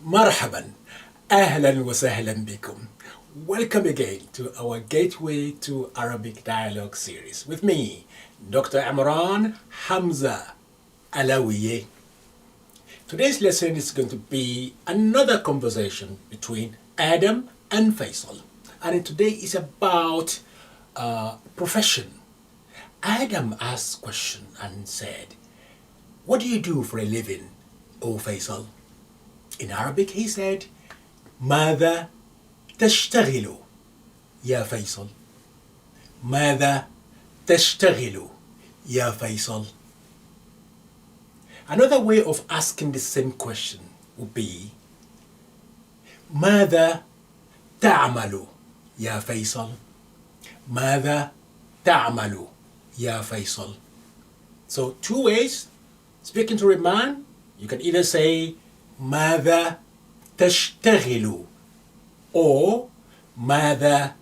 Marhaban, ahlan wa sahlan bikum. Welcome again to our Gateway to Arabic Dialogue series with me, Dr. Amran Hamza Alawiye. Today's lesson is going to be another conversation between Adam and Faisal. And today is about profession. Adam asked a question and said, "What do you do for a living, O Faisal?" In Arabic he said, "ماذا تشتغل يا فيصل?" ماذا تشتغل يا فيصل? Another way of asking the same question would be, ماذا تعمل يا فيصل? ماذا تعمل يا فيصل? So two ways. Speaking to a man, you can either say ماذا تشتغل or ماذا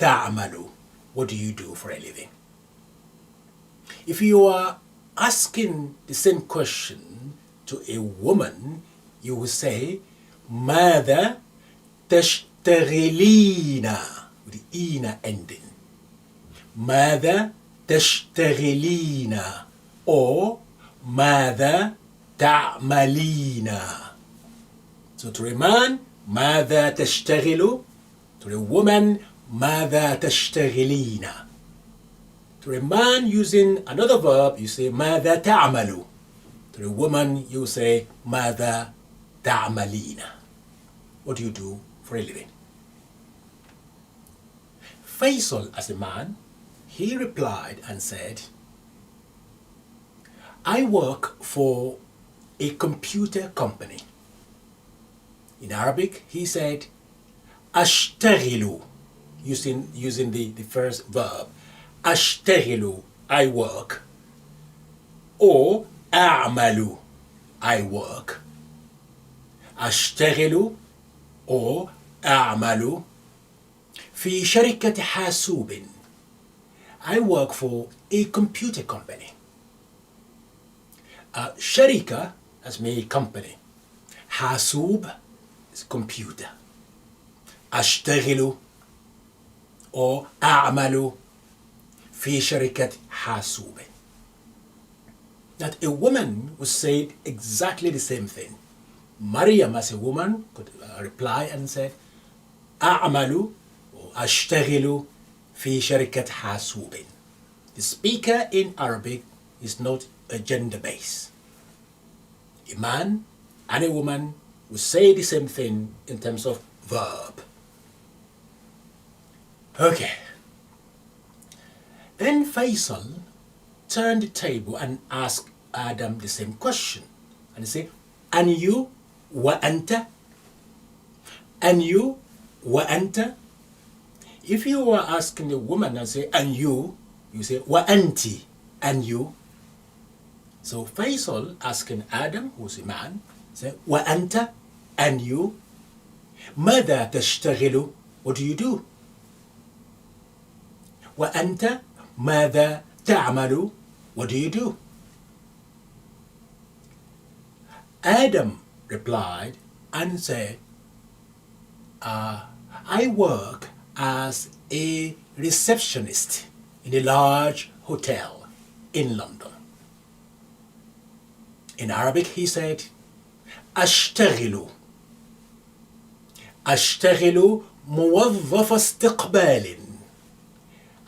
تعمل? What do you do for a living? If you are asking the same question to a woman, you will say ماذا تشتغلين with the ina ending. ماذا تشتغلين or ماذا تعملين. So to a man, ماذا تشتغل? To a woman, ماذا تشتغلين? To a man using another verb, you say ماذا تعمل? To a woman, you say ماذا تعملين? What do you do for a living? Faisal, as a man, he replied and said, "I work for a computer company." In Arabic, he said, "أشتغل," using the first verb. أشتغل, I work. Or أعمل, I work. أشتغل or أعمل في شركة حاسوب. I work for a computer company. شركة as mean company. حاسوب is computer. أشتغل or أعمل في شركة حاسوب. That a woman would say exactly the same thing. Maryam as a woman could reply and say أعمل or أشتغل في شركة حاسوب. The speaker in Arabic is not a gender base. A man and a woman will say the same thing in terms of verb. Okay. Then Faisal turned the table and asked Adam the same question. And he said, "And you, وأنت?" And you, وأنت? If you were asking a woman and say, "And you," you say, وأنت, and you. So Faisal asking Adam, who's a man, say, وأنت, and you? ماذا تشتغل? What do you do? وأنت ماذا تعمل? What do you do? Adam replied and said, I work as a receptionist in a large hotel in London. In Arabic he said, أشتغل. أشتغل موظف استقبال.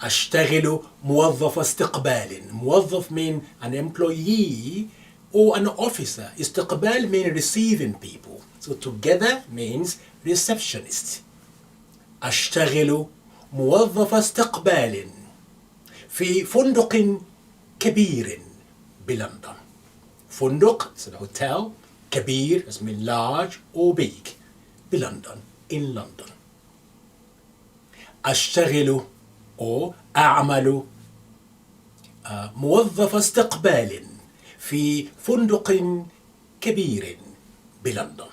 أشتغل موظف استقبال. موظف mean an employee or an officer. استقبال mean receiving people. So together means receptionist. أشتغل موظف استقبال في فندق كبير بلندن. فندق is a hotel. كبير is mean large or big. بلندن, in London. أشتغل or أعمل موظف استقبال في فندق كبير بلندن.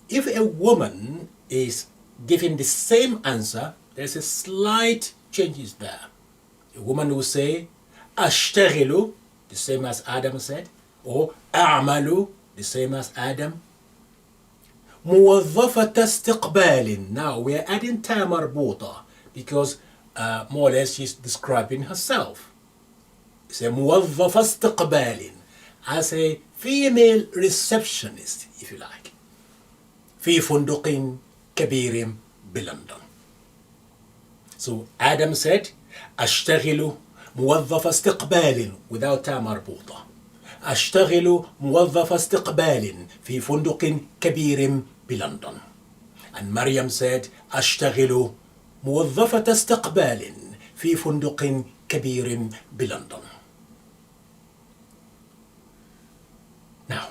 If a woman is giving the same answer, there's a slight changes there. A woman will say أشتغل, the same as Adam said, or أعمل, the same as Adam. موظفة استقبال. Now we are adding ta marbuta because more or less she's describing herself. It's a موظفة استقبال, as a female receptionist, if you like, في فندق كبير بلندن. So Adam said أشتغل موظف استقبال without تا مربوطة. أشتغل موظف استقبال في فندق كبير بلندن. And Maryam said أشتغل موظفة استقبال في فندق كبير بلندن. Now,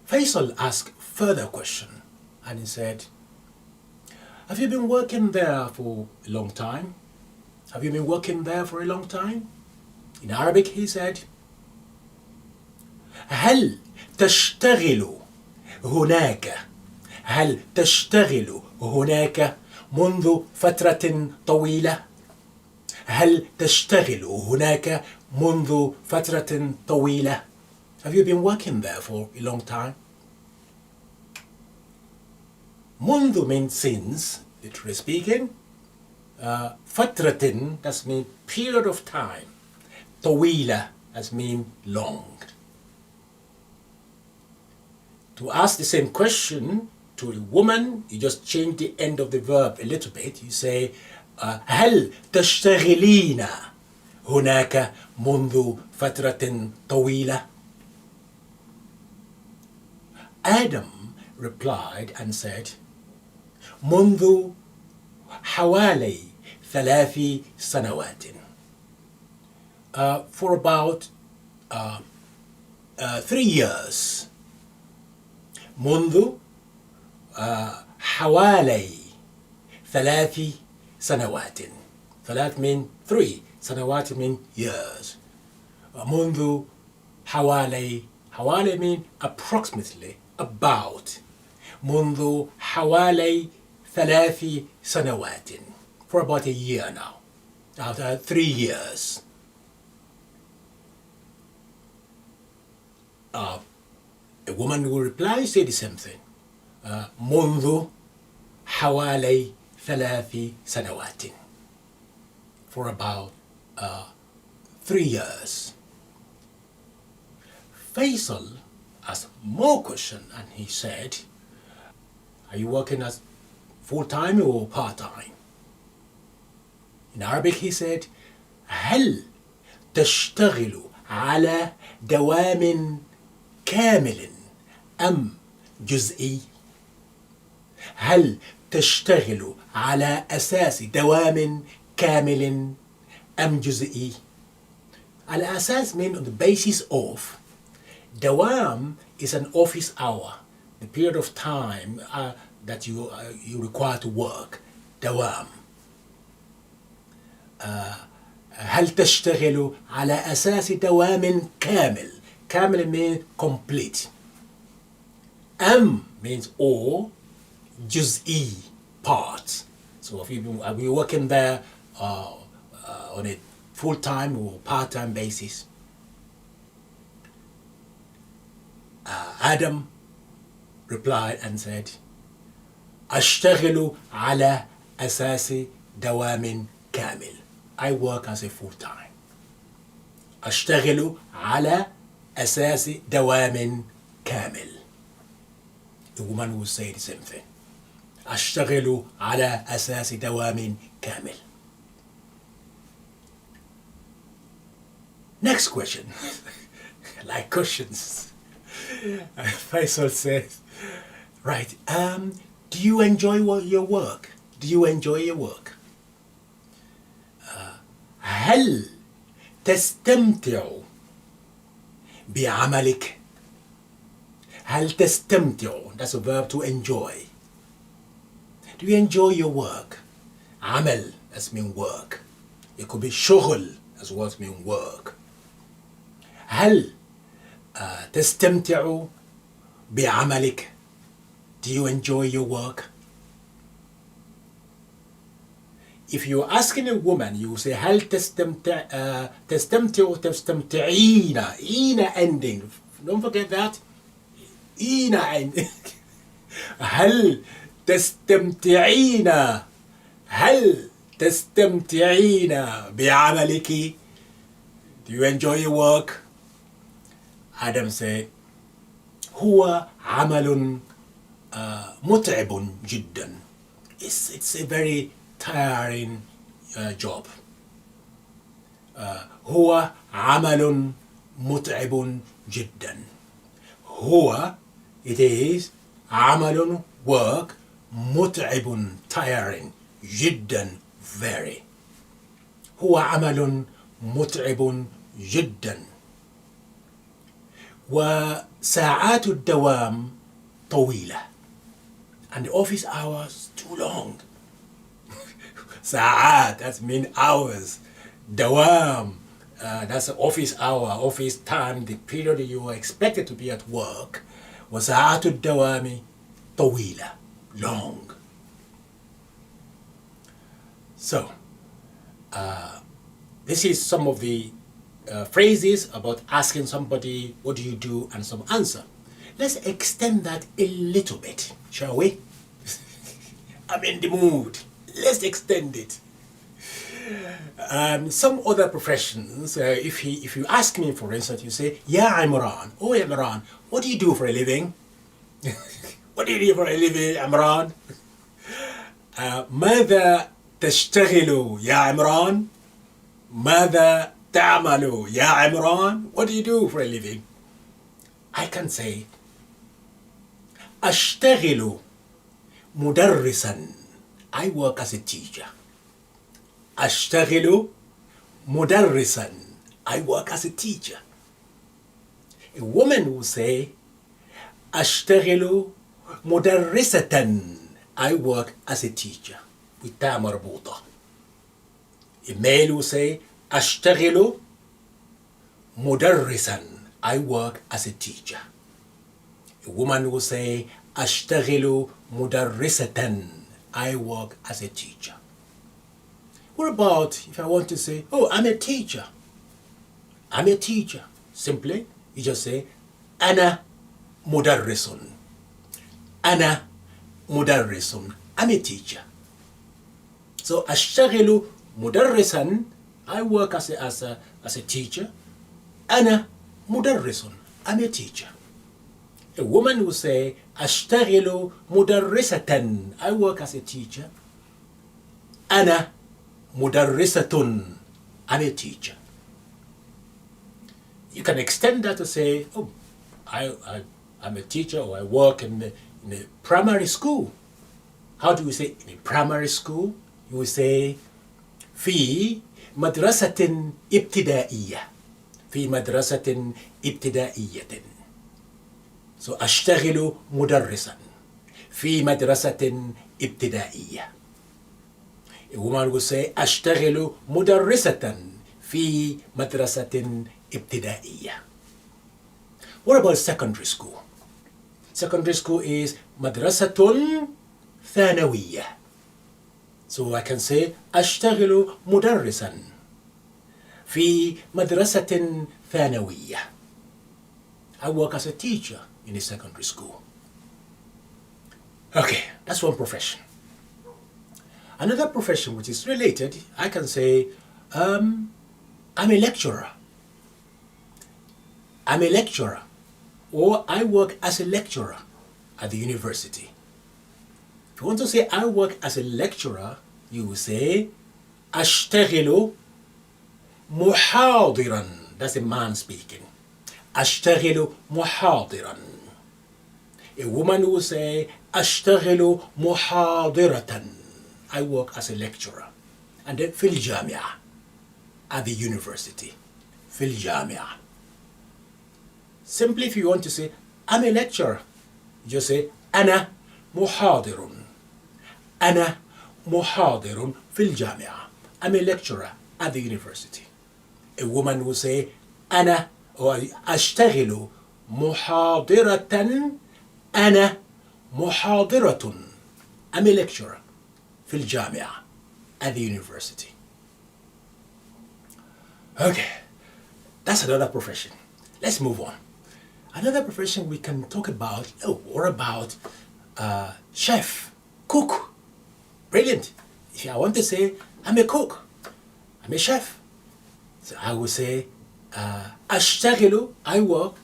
Faisal asked further question and he said, have you been working there for a long time? Have you been working there for a long time? In Arabic he said, هل تشتغل هناك هل تشتغل هناك منذ فترة طويلة؟ هل تشتغل هناك منذ فترة طويلة? Have you been working there for a long time? منذ means since, literally speaking. فترة does mean period of time. طويلة does mean long. To ask the same question to a woman, you just change the end of the verb a little bit. You say, هل تشتغلين هناك منذ فترة طويلة? Adam replied and said, منذ حوالي 3 سنوات. For about 3 years. منذ حوالي 3 سنوات. 3 mean 3. سنوات mean years. منذ حوالي mean approximately, about. منذ حوالي 3 سنوات. For about a year now. After 3 years. A woman will reply, say the same thing. منذ حوالي 3 سنوات. For about 3 years. Faisal asked more question and he said, are you working as full-time or part-time? In Arabic he said, هل تشتغل على دوام كامل أم جزئي؟ هل تشتغل على أساس دوام كامل أم جزئي؟ على أساس mean on the basis of. دوام is an office hour, the period of time that you require to work. دوام. هل تشتغل على أساس دوام كامل. كامل means complete. أم means or. جزئي, part. So if are you working there on a full-time or part-time basis? Adam replied and said, أشتغل على أساس دوام كامل. I work as a full-time. أشتغل على أساس دوام كامل. The woman will say the same thing. أشتغل على أساس دوام كامل. Next question. I like questions. Faisal says, right, do you enjoy your work? Do you enjoy your work? هل تستمتع بعملك؟ هل تستمتع? That's a verb to enjoy. Do you enjoy your work? عمل, that's mean work. It could be شغل, as well as mean work. هل تستمتع بعملك? Do you enjoy your work? if you're asking a woman, you say هل تستمتع تستمتعين. إينا ending. Don't forget that. إينا ending. هل تستمتعين هل تستمتعين بعملك. Do you enjoy your work? Adam said هو عمل متعب جدا. It's a very tiring job. هو عمل متعب جدا. هو, it is, عمل, work, متعب, tiring, جدا, very. هو عمل متعب جدا. وساعات الدوام طويلة. And the office hours too long. ساعات, that means hours. دوام, that's office hour, office time, the period you are expected to be at work. وساعات الدوام طويلة, long. So, this is some of the phrases about asking somebody, what do you do, and some answer. Let's extend that a little bit, shall we? I'm in the mood. Let's extend it. Some other professions, if you ask me, for instance, you say, Ya Imran, oh Imran, what do you do for a living? What do you do for a living, Imran? ماذا تشتغل يا عمران؟ ماذا تعمل يا عمران? What do you do for a living? I can say أشتغل مدرسا. I work as a teacher. أشتغل مدرسا. I work as a teacher. A woman will say أشتغل مدرسة. I work as a teacher. بالتاء مربوطة. A male will say أشتغل مدرسا. I work as a teacher. A woman will say أشتغل مدرسة. I work as a teacher. What about if I want to say, oh, I'm a teacher? I'm a teacher. Simply, you just say أنا مدرس. أنا مدرس. I'm a teacher. So أشتغل مدرسا. I work as a teacher. أنا مدرس. I'm a teacher. A woman will say أشتغل مدرسة. I work as a teacher. أنا مدرسة. I'm a teacher. You can extend that to say, oh, I'm a teacher, or I work in a primary school. How do we say in a primary school? You will say في مدرسة ابتدائية. في مدرسة ابتدائية. So أشتغل مدرسا في مدرسة ابتدائية. A woman will say أشتغل مدرسة في مدرسة ابتدائية. What about secondary school? Secondary school is مدرسة ثانوية. So I can say أشتغل مدرسا في مدرسة ثانوية. I work as a teacher in a secondary school. Okay, that's one profession. Another profession which is related, I can say, I'm a lecturer. I'm a lecturer, or I work as a lecturer at the university. If you want to say I work as a lecturer, you will say أشتغل محاضرا. That's a man speaking. أشتغل محاضرا. A woman will say أشتغل محاضرة. I work as a lecturer. And then في الجامعة, at the university. في الجامعة. Simply if you want to say I'm a lecturer, you just say أنا محاضر. أنا محاضر في الجامعة. I'm a lecturer at the university. A woman will say أنا أشتغل محاضرة. أنا محاضرة. I'm a lecturer في الجامعة. at the university. Okay, that's another profession. Let's move on. Another profession we can talk about, what about chef, cook? Brilliant. If I want to say, I'm a cook, I'm a chef. So I will say, أشتغل, I work,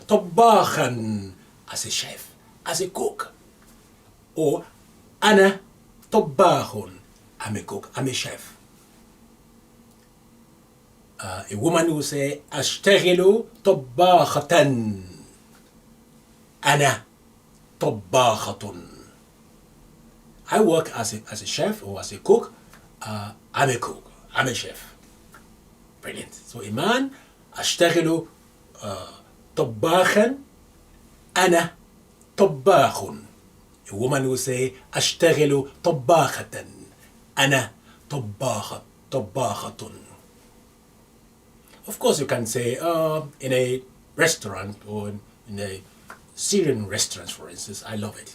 طباخا, as a chef, as a cook. Or أنا طباخ, I'm a cook, I'm a chef. A woman will say أشتغل طباخة, أنا طباخة. I work as a chef or as a cook. I'm a cook, I'm a chef. Brilliant. So a man أشتغل طباخا, أنا طباخ. A woman will say أشتغل طباخة, أنا طباخة. Of course, you can say in a restaurant or in a Syrian restaurant, for instance. I love it.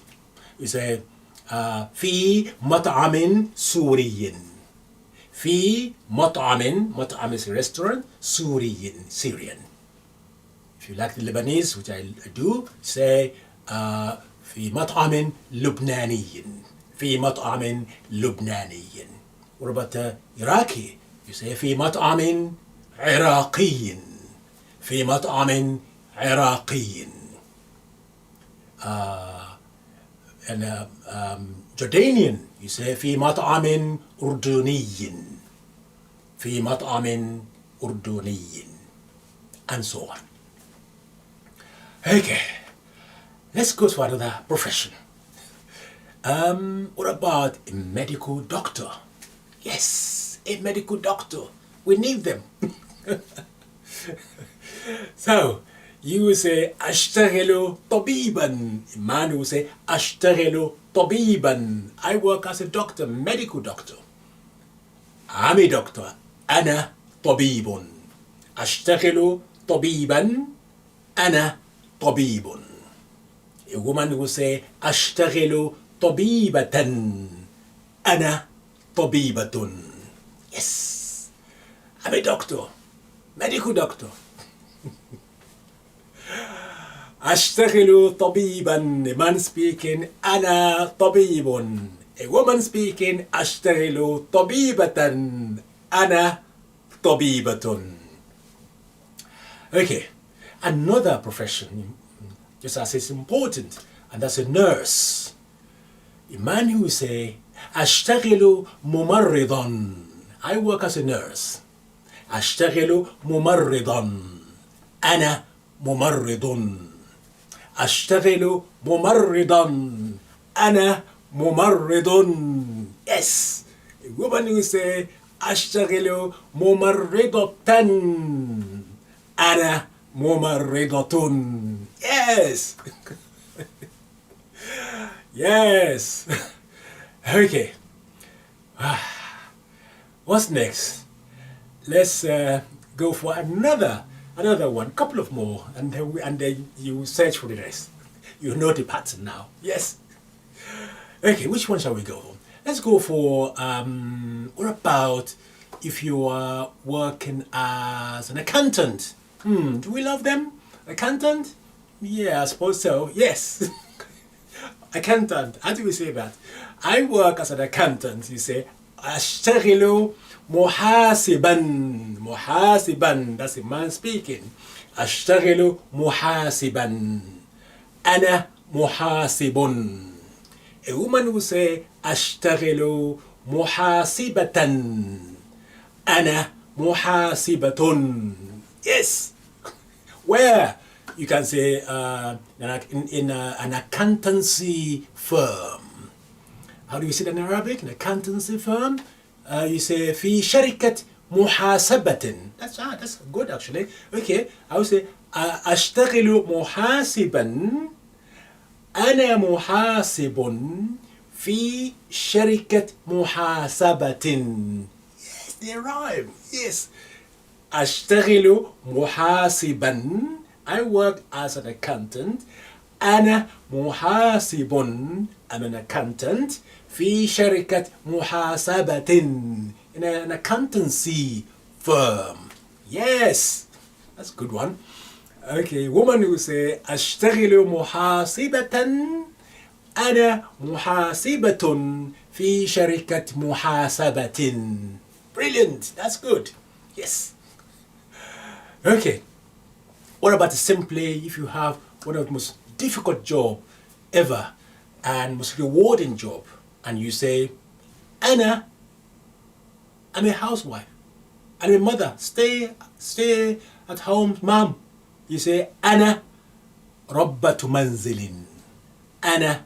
You say في مطعم سوري. في مطعم is a restaurant, سوري, Syrian. If you like the Lebanese, which I do, say في مطعم لبناني. في مطعم لبناني. What about Iraqi? You say في مطعم عراقي. في مطعم عراقي. And Jordanian, you say في مطعم أردني. في مطعم أردني. And so on. Okay, let's go to another profession. What about a medical doctor? Yes, a medical doctor. We need them. So, you will say أشتغل طبيبا. A man will say أشتغل طبيبا. I work as a doctor, medical doctor. I'm a doctor. أنا طبيب. أشتغل طبيبا. أنا طبيب. A woman will say أشتغل طبيبة. أنا طبيبة. Yes, I'm a doctor, medical doctor. أشتغل طبيبا. A man speaking أنا طبيب. A woman speaking أشتغل طبيبة. أنا طبيبة. Okay, another profession, just as it's important, and that's a nurse. A man who will say أشتغل ممرضا. I work as a nurse. أشتغل ممرضا. أنا ممرض. أشتغل ممرضا. أنا ممرض. Yes. A woman will say أشتغل ممرضة. أنا ممرضة. Yes. Yes. Okay. What's next? Let's go for another one, couple of more, and then you search for the rest. You know the pattern now. Yes. Okay, which one shall we go for? Let's go for what about if you are working as an accountant? Do we love them? Accountant? Yeah, I suppose so. Yes. Accountant. How do we say that? I work as an accountant. You say أشتغل محاسبا. محاسبا. That's a man speaking. أشتغل محاسبا. أنا محاسب. A woman will say أشتغل محاسبة. أنا محاسبة. Yes. Where? You can say in an accountancy firm. How do you say that in Arabic? An accountancy firm? You say في شركة محاسبة. That's good actually. Okay, I would say أشتغل محاسبا. أنا محاسب في شركة محاسبة. Yes, they rhyme. Yes. أشتغل محاسبا. I work as an accountant. أنا محاسب. I'm an accountant. في شركة محاسبة. In an accountancy firm. Yes, that's a good one. Okay, woman who say أشتغل محاسبة. أنا محاسبة في شركة محاسبة. Brilliant, that's good. Yes. Okay. What about simply if you have one of the most difficult job ever and most rewarding job and you say, I'm a housewife. I'm a mother. Stay at home, mom. You say, أنا ربة منزل. أنا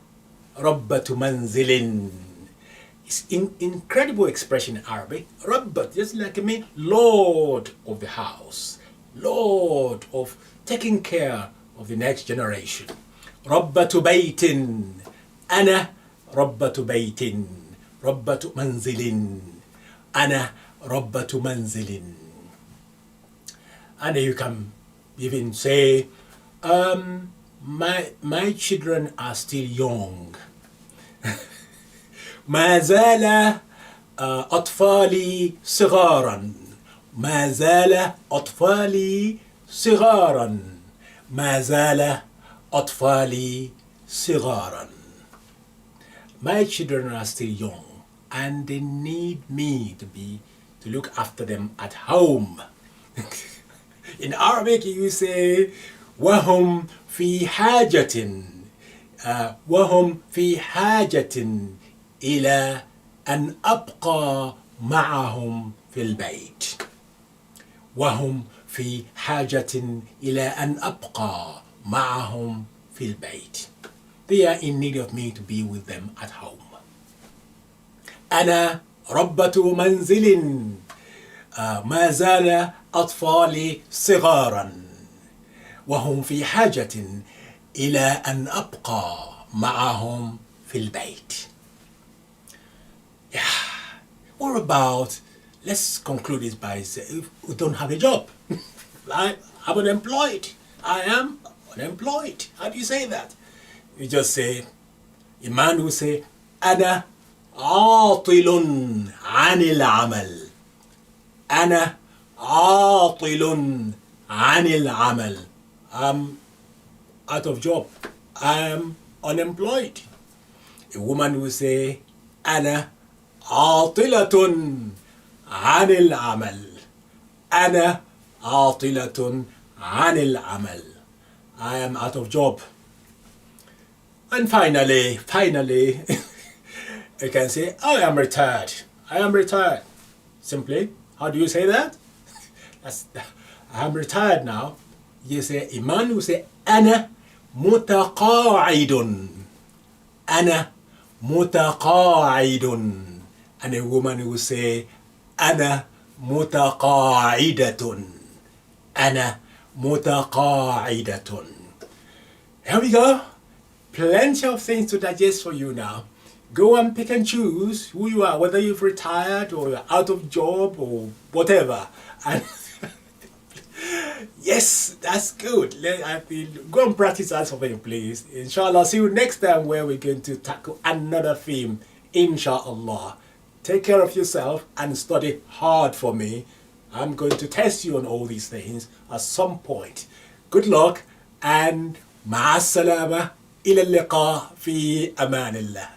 ربة منزل. It's an incredible expression in Arabic. Rabbat, just like me, Lord of the house. Lord of taking care of the next generation. ربة بيت. أنا ربة بيت. ربة منزل. أنا ربة منزل. And you can even say, my children are still young. ما زال أطفالي صغارا. ما زال أطفالي صغارا. ما زال أطفالي صغارا. My children are still young and they need me to look after them at home. In Arabic you say وهم في حاجة وهم في حاجة إلى أن أبقى معهم في البيت. وهم في حاجة إلى أن أبقى معهم في البيت. They are in need of me to be with them at home. أنا ربة منزل. ما زال أطفالي صغارا وهم في حاجة إلى أن أبقى معهم في البيت. Yeah. What about, let's conclude this by saying, we don't have a job. I'm unemployed. I am unemployed. How do you say that? You just say, a man will say, أنا عاطل عن العمل. أنا عاطل عن العمل. I'm out of job. I'm unemployed. A woman will say, أنا عاطلة عن العمل. أنا عاطلة عن العمل. I am out of job. And finally, I can say, I am retired. I am retired. Simply, how do you say that? I am retired now. You say, a man will say, أنا متقاعد. أنا متقاعد. And a woman will say, أنا متقاعدة. أنا متقاعدة. Here we go. Plenty of things to digest for you now. Go and pick and choose who you are, whether you've retired or you're out of job or whatever. And yes, that's good. Go and practice that for me, please. Inshallah, see you next time where we're going to tackle another theme. Inshallah. Take care of yourself and study hard for me. I'm going to test you on all these things at some point. Good luck and مع السلامة. إلى اللقاء في أمان الله.